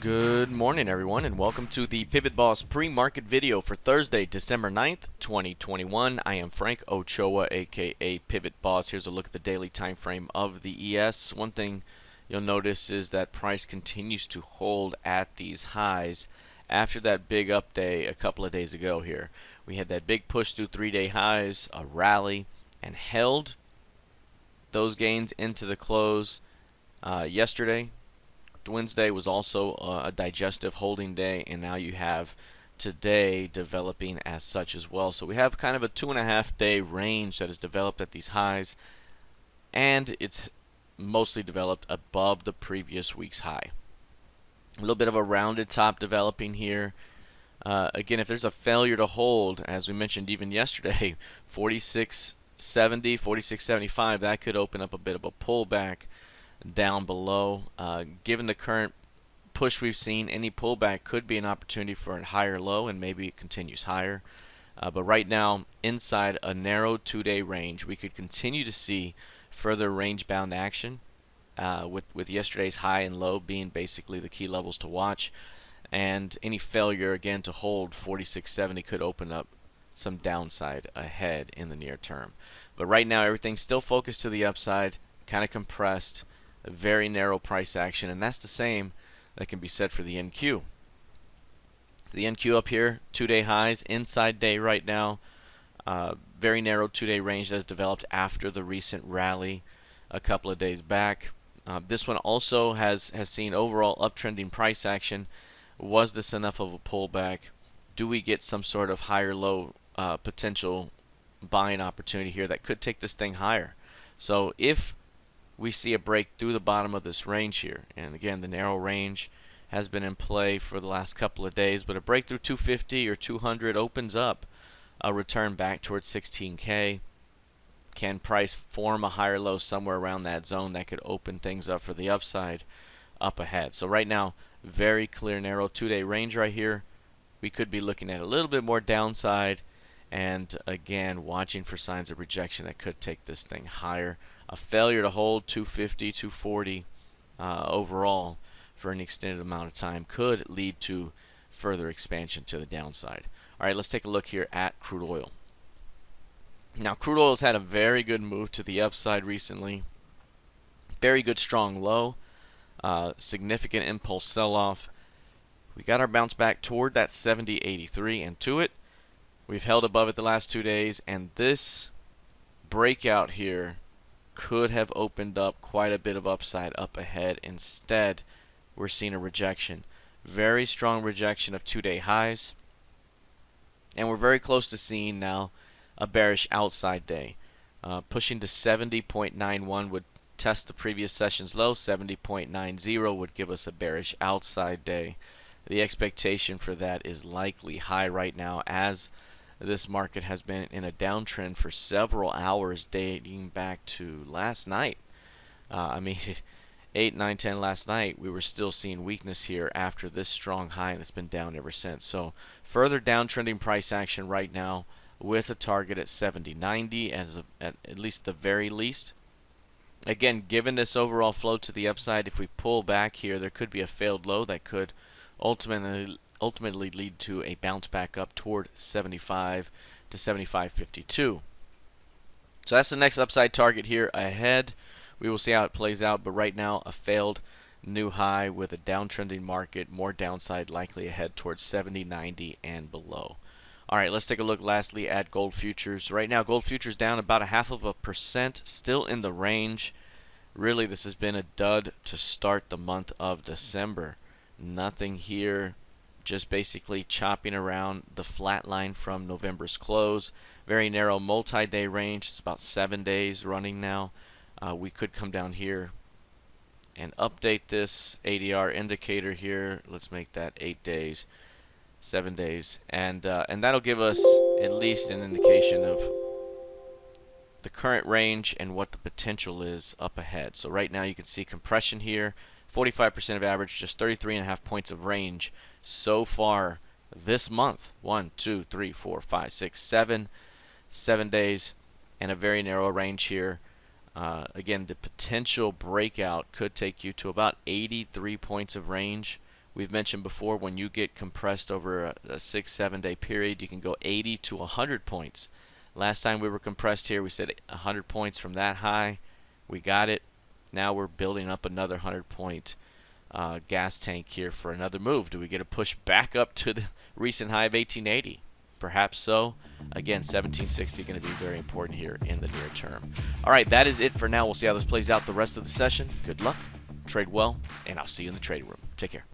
Good morning, everyone, and welcome to the PivotBoss pre-market video for Thursday, December 9th, 2021. I am Frank Ochoa, aka PivotBoss. Here's a look at the daily time frame of the ES. One thing you'll notice is that price continues to hold at these highs after that big up day a couple of days ago here. We had that big push through 3-day highs, a rally, and held those gains into the close yesterday. Wednesday was also a digestive holding day, and now you have today developing as such as well. So we have kind of a 2.5 day range that is developed at these highs, and it's mostly developed above the previous week's high. A little bit of a rounded top developing here. Again, if there's a failure to hold, as we mentioned even yesterday, 46.70, 46.75, that could open up a bit of a pullback down below. Given the current push we've seen, any pullback could be an opportunity for a higher low, and maybe it continues higher. But right now, inside a narrow 2-day range, we could continue to see further range-bound action, with yesterday's high and low being basically the key levels to watch. And any failure, again, to hold 46.70 could open up some downside ahead in the near term. But right now, everything's still focused to the upside, kind of compressed. A very narrow price action, and that's the same that can be said for the NQ. The NQ up here, 2-day highs, inside day right now. Very narrow 2-day range that's developed after the recent rally a couple of days back. This one also has seen overall uptrending price action. Was this enough of a pullback? Do we get some sort of higher low potential buying opportunity here that could take this thing higher? So if we see a break through the bottom of this range here, and again, the narrow range has been in play for the last couple of days, but a break through 250 or 200 opens up a return back towards 16K. Can price form a higher low somewhere around that zone that could open things up for the upside up ahead? So right now, very clear narrow 2-day range right here. We could be looking at a little bit more downside, and again, watching for signs of rejection that could take this thing higher. A failure to hold 250, 240 overall for an extended amount of time could lead to further expansion to the downside. All right, let's take a look here at crude oil. Now, crude oil has had a very good move to the upside recently. Very good strong low. Significant impulse sell-off. We got our bounce back toward that 70.83, and to it, we've held above it the last 2 days, and this breakout here could have opened up quite a bit of upside up ahead. Instead, we're seeing a rejection. Very strong rejection of 2-day highs. And we're very close to seeing now a bearish outside day. Pushing to 70.91 would test the previous session's low. 70.90 would give us a bearish outside day. The expectation for that is likely high right now, as this market has been in a downtrend for several hours dating back to last night. 8, 9, 10 last night, we were still seeing weakness here after this strong high, and it's been down ever since. So further downtrending price action right now with a target at 70.90 at least the very least. Again, given this overall flow to the upside, if we pull back here, there could be a failed low that could ultimately lead to a bounce back up toward 75 to 75.52. So that's the next upside target here ahead. We will see how it plays out, but right now a failed new high with a downtrending market, more downside likely ahead towards 70.90 and below. All right, let's take a look lastly at gold futures. Right now, gold futures down about 0.5%, still in the range. Really, this has been a dud to start the month of December. Nothing here, just basically chopping around the flat line from November's close. Very narrow multi-day range. It's about 7 days running now. We could come down here and update this ADR indicator here. Let's make that 8 days, 7 days, and that'll give us at least an indication of the current range and what the potential is up ahead. So right now you can see compression here. 45% of average, just 33.5 points of range so far this month. 1, 2, 3, 4, 5, 6, 7 days, and a very narrow range here. Again, the potential breakout could take you to about 83 points of range. We've mentioned before, when you get compressed over a 6-7 day period, you can go 80 to 100 points. Last time we were compressed here, we said 100 points from that high. We got it. Now we're building up another 100 point gas tank here for another move. Do we get a push back up to the recent high of 1880? Perhaps so. Again, 1760 going to be very important here in the near term. All right, that is it for now. We'll see how this plays out the rest of the session. Good luck, trade well, and I'll see you in the trading room. Take care.